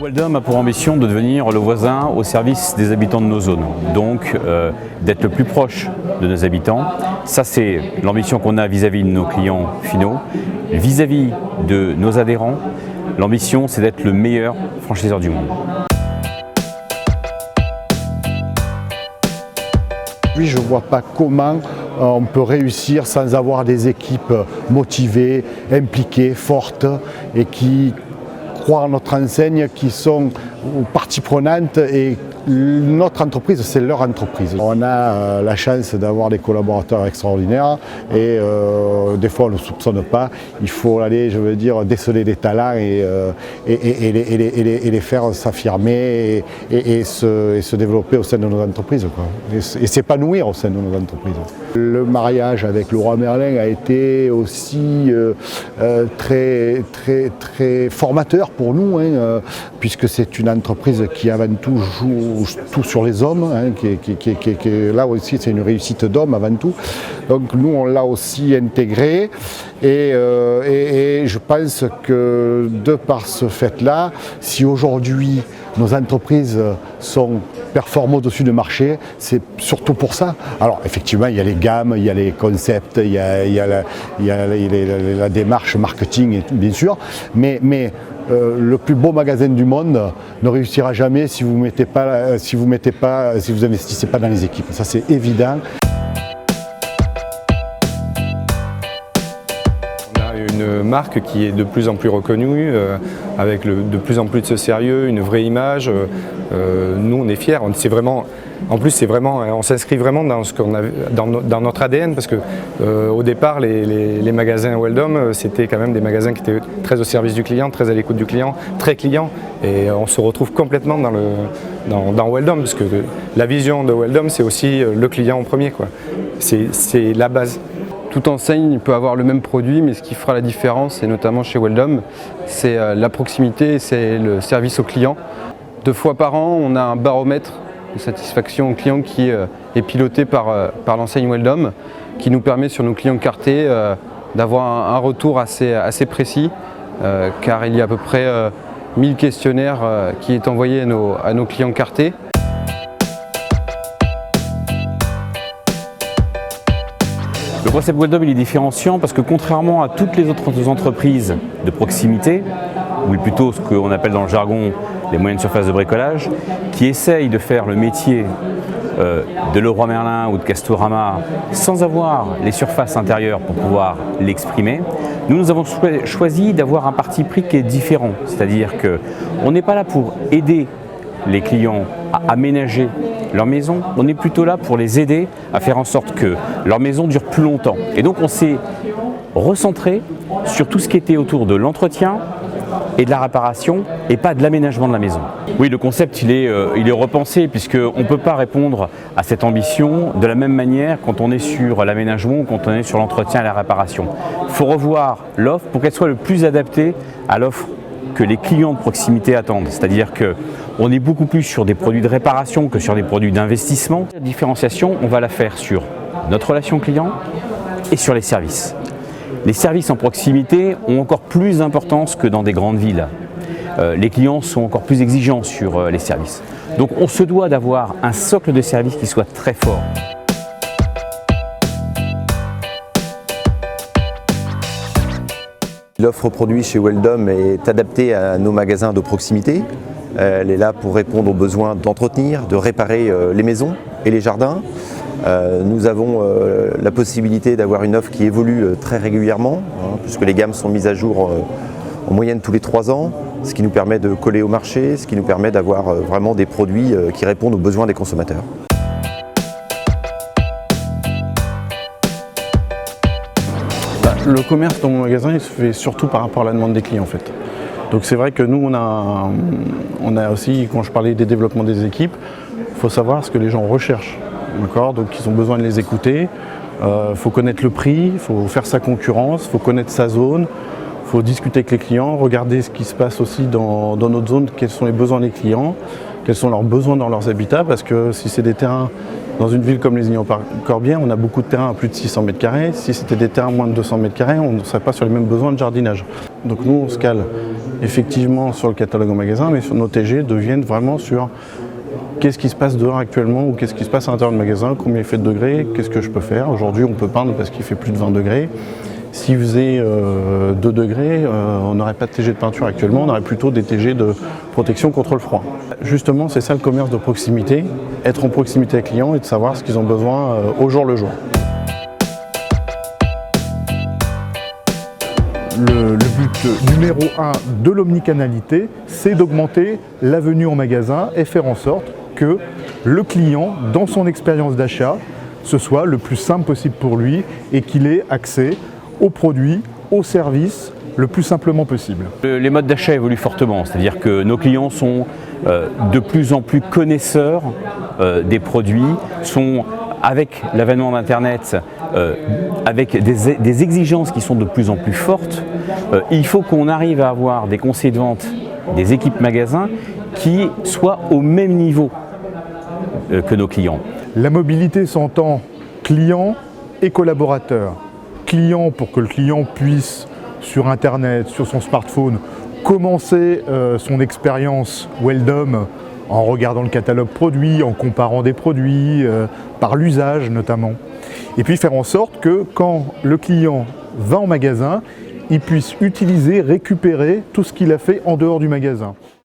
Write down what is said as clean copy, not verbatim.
Weldom a pour ambition de devenir le voisin au service des habitants de nos zones, donc d'être le plus proche de nos habitants. Ça, c'est l'ambition qu'on a vis-à-vis de nos clients finaux, vis-à-vis de nos adhérents. L'ambition, c'est d'être le meilleur franchiseur du monde. Oui, je ne vois pas comment on peut réussir sans avoir des équipes motivées, impliquées, fortes et qui croient en notre enseigne, qui sont partie prenante et notre entreprise, c'est leur entreprise. On a la chance d'avoir des collaborateurs extraordinaires et des fois on ne soupçonne pas. Il faut aller, je veux dire, déceler des talents et les faire s'affirmer et se développer au sein de nos entreprises, quoi. Et s'épanouir au sein de nos entreprises. Le mariage avec Leroy Merlin a été aussi très formateur pour nous, hein, puisque c'est une entreprise qui avant tout joue tout sur les hommes, hein, là aussi c'est une réussite d'homme avant tout. Donc nous on l'a aussi intégré et je pense que de par ce fait-là, si aujourd'hui nos entreprises performent au-dessus du marché, c'est surtout pour ça. Alors effectivement, il y a les gammes, il y a les concepts, il y a la démarche marketing, bien sûr, mais le plus beau magasin du monde ne réussira jamais si vous investissez pas dans les équipes. Ça, c'est évident. Une marque qui est de plus en plus reconnue, avec de plus en plus de ce sérieux, une vraie image. Nous, on est fiers. En plus, on s'inscrit vraiment dans ce qu'on a dans notre ADN, parce que au départ, les magasins Weldom, c'était quand même des magasins qui étaient très au service du client, très à l'écoute du client, très client. Et on se retrouve complètement dans Weldom, parce que la vision de Weldom, c'est aussi le client en premier, quoi. C'est la base. Toute enseigne peut avoir le même produit, mais ce qui fera la différence, et notamment chez Weldom, c'est la proximité, c'est le service au client. 2 fois par an, on a un baromètre de satisfaction au client qui est piloté par l'enseigne Weldom, qui nous permet sur nos clients cartés d'avoir un retour assez précis, car il y a à peu près 1000 questionnaires qui est envoyé à nos clients cartés. Le concept Weldom, il est différenciant parce que contrairement à toutes les autres entreprises de proximité, ou plutôt ce qu'on appelle dans le jargon les moyennes surfaces de bricolage, qui essayent de faire le métier de Leroy Merlin ou de Castorama sans avoir les surfaces intérieures pour pouvoir l'exprimer, nous avons choisi d'avoir un parti pris qui est différent. C'est-à-dire qu'on n'est pas là pour aider les clients à aménager leur maison, on est plutôt là pour les aider à faire en sorte que leur maison dure plus longtemps. Et donc on s'est recentré sur tout ce qui était autour de l'entretien et de la réparation et pas de l'aménagement de la maison. Oui, le concept il est repensé, puisqu'on ne peut pas répondre à cette ambition de la même manière quand on est sur l'aménagement ou quand on est sur l'entretien et la réparation. Il faut revoir l'offre pour qu'elle soit le plus adaptée à l'offre que les clients de proximité attendent. C'est-à-dire qu'on est beaucoup plus sur des produits de réparation que sur des produits d'investissement. La différenciation, on va la faire sur notre relation client et sur les services. Les services en proximité ont encore plus d'importance que dans des grandes villes. Les clients sont encore plus exigeants sur les services. Donc on se doit d'avoir un socle de services qui soit très fort. L'offre produit chez Weldom est adaptée à nos magasins de proximité. Elle est là pour répondre aux besoins d'entretenir, de réparer les maisons et les jardins. Nous avons la possibilité d'avoir une offre qui évolue très régulièrement, puisque les gammes sont mises à jour en moyenne tous les 3 ans, ce qui nous permet de coller au marché, ce qui nous permet d'avoir vraiment des produits qui répondent aux besoins des consommateurs. Le commerce dans mon magasin, il se fait surtout par rapport à la demande des clients en fait. Donc c'est vrai que nous on a aussi, quand je parlais des développements des équipes, il faut savoir ce que les gens recherchent. Donc ils ont besoin de les écouter, il faut connaître le prix, il faut faire sa concurrence, il faut connaître sa zone, il faut discuter avec les clients, regarder ce qui se passe aussi dans notre zone, quels sont les besoins des clients, quels sont leurs besoins dans leurs habitats, parce que si c'est des terrains Dans une ville comme Lézignan-Corbière, on a beaucoup de terrains à plus de 600 mètres carrés. Si c'était des terrains à moins de 200 mètres carrés, on ne serait pas sur les mêmes besoins de jardinage. Donc nous, on se cale effectivement sur le catalogue en magasin, mais sur nos TG deviennent vraiment sur qu'est-ce qui se passe dehors actuellement ou qu'est-ce qui se passe à l'intérieur du magasin, combien il fait de degrés, qu'est-ce que je peux faire. Aujourd'hui, on peut peindre parce qu'il fait plus de 20 degrés. S'il faisait 2 degrés, on n'aurait pas de TG de peinture actuellement, on aurait plutôt des TG de protection contre le froid. Justement, c'est ça le commerce de proximité, être en proximité avec les clients et de savoir ce qu'ils ont besoin au jour le jour. Le but numéro 1 de l'omnicanalité, c'est d'augmenter la venue en magasin et faire en sorte que le client, dans son expérience d'achat, ce soit le plus simple possible pour lui et qu'il ait accès aux produits, aux services, le plus simplement possible. Les modes d'achat évoluent fortement, c'est-à-dire que nos clients sont de plus en plus connaisseurs des produits, sont avec l'avènement d'Internet, avec des exigences qui sont de plus en plus fortes. Il faut qu'on arrive à avoir des conseillers de vente, des équipes magasins qui soient au même niveau que nos clients. La mobilité s'entend client et collaborateur. Client pour que le client puisse, sur Internet, sur son smartphone, commencer son expérience Weldom en regardant le catalogue produit, en comparant des produits, par l'usage notamment. Et puis faire en sorte que quand le client va en magasin, il puisse utiliser, récupérer tout ce qu'il a fait en dehors du magasin.